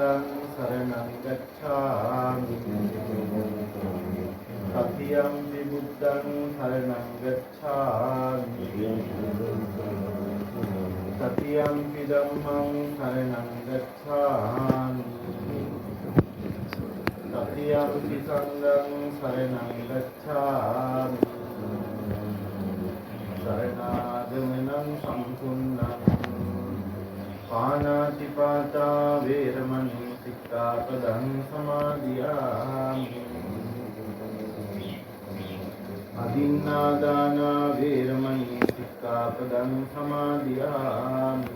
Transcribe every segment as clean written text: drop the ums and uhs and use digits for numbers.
සංඝං සරණං ගච්ඡාමි තතියම්පි බුද්ධං සරණං ගච්ඡාමි තතියම්පි ධම්මං සරණං ගච්ඡාමි තතියම්පි සංඝං සරණං ගච්ඡාමි සරණාගමනං සම්පූර්ණං පාණාතිපාතා වේරමණී සික්ඛාපදං සමාදියාමි අදින්නාදාන වේරමණී සික්ඛාපදං සමාදියාමි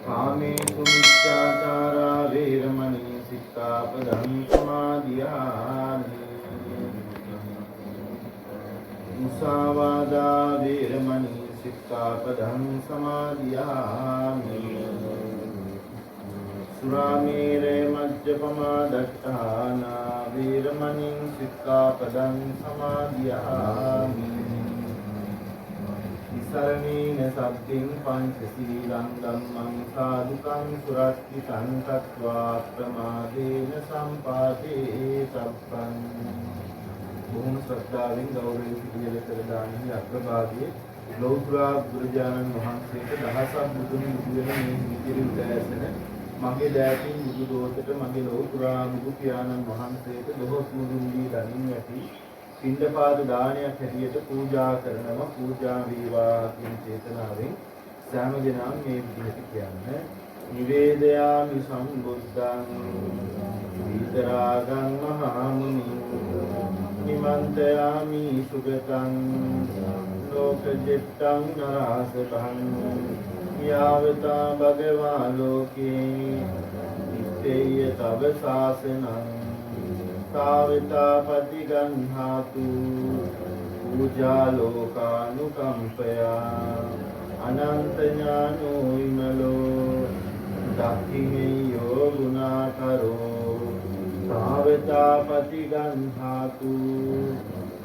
කාමේසු මිච්ඡාචාරා වේරමණී සික්ඛාපදං සමාදියාමි මුසාවාදා වේරමණී සික්ඛාපදං සමාදියාමි සුරාමේරේ මජ්ජපමා දත්තානා වේරමණී සික්ඛාපදං සමාදියාමි ඉසරණීන සබ්බින් පංචශීලං ධම්මං සාදුකං සුරක්ඛිතං තත්වා ප්‍රමාදේන සම්පාදේ සබ්බං බොහොම ශ්‍රද්ධාවෙන් ගෞරවයෙන් පිළියෙල කර දාන්නේ අග්‍රභාගයේ ලෞතුරා බුදුරජාණන් වහන්සේට දහසක් බුදුන් බුදු වෙන මේ නිතිරි උදෑසන මගේ දෑතින් බුදු දෝතට මගේ ලෞතුරා බුදු පියාණන් වහන්සේට දොහොත් මුදුන් දී දනින් ඇති පින්ඩපාත දානයක් හැටියට පූජා කරනවා පූජා වේවා කියන චේතනාවෙන් සෑම දිනම මේ විදිහට කියන්නේ නිවේදයාමි සම්බුද්ධං විතරාගං මහා මුනි නිමන්තයාමි සුගතං ලෝකජිත්තං නරාසතං යාවතා භගවා ලෝකේ නිත්තේය තව ශාසනං තාවතා පටිගන්හාතු පූජා ලෝකානුකම්පයා අනන්ත ඥානෝ ඉමලෝ දක්ඛිනේයෝ ගුණාකරෝ තාවතා පටිගන්හාතු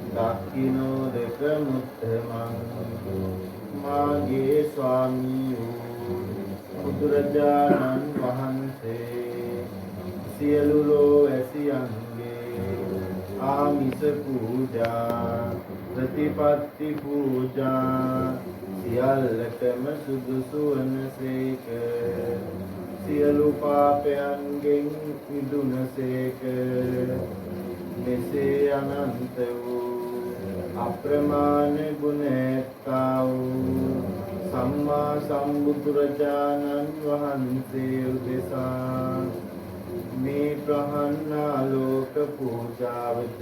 දක්ඛිනෝ දෙක මුත්තමං මාගේ ස්වාමීයෝ බුදුරජාණන් වහන්සේ සියලු ලෝ ඇසියන්ගේ ආමිස පූජා ප්‍රතිපත්ති පූජා සියල්ලටම සුදුසු වනසේක සියලු පාපයන්ගෙන් මිදුනසේක මෙසේ අනන්ත වූ අප්‍රමාණ ගුණේත්තා වූ සම්මා සම්බුදුරජාණන් වහන්සේ උදෙසා මේ ප්‍රහන්නාලෝක පූජාවද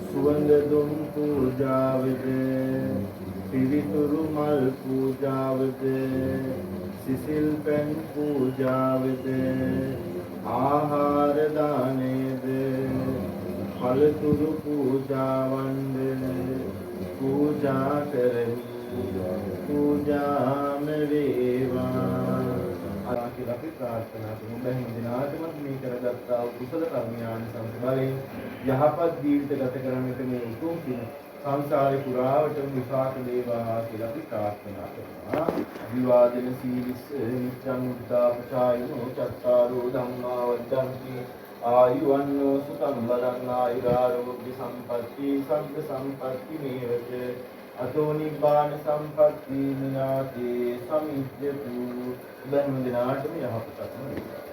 සුවඳ දුම් පූජාවද පිවිතුරු මල් පූජාවද සිසිල් පැන් පූජාවද ආහාර දානේද පළතුරු පූජාවන්ද පූජා කරමි පූජාම වේවා කියලා අපි ප්‍රාර්ථනා කරමු. බැහැ දිනාටම මේ කරගත්තා වූ කුසල කර්මයන් සම්පූර්ණයෙන් යහපත් ජීවිත ගත කරන්නට මේ උතුම් පින සංසාරේ පුරාවටම විපාක දේවා කියලා අපි ප්‍රාර්ථනා කරනවා. අභිවාදන සීලිස් නිච්ඡං උද්දාපචායෝ චත්තාරෝ ධම්මා වද්දන්ති ආයුවන්නෝ සුඛං බලං ආයුරාරෝග්‍ය සම්පatti සග්ග සම්පatti මේවච අතෝ නිබ්බාන සම්පatti විනාතේ සමිජ්ජතු ධර්ම දිනාටම යහපතක්ම වේවා.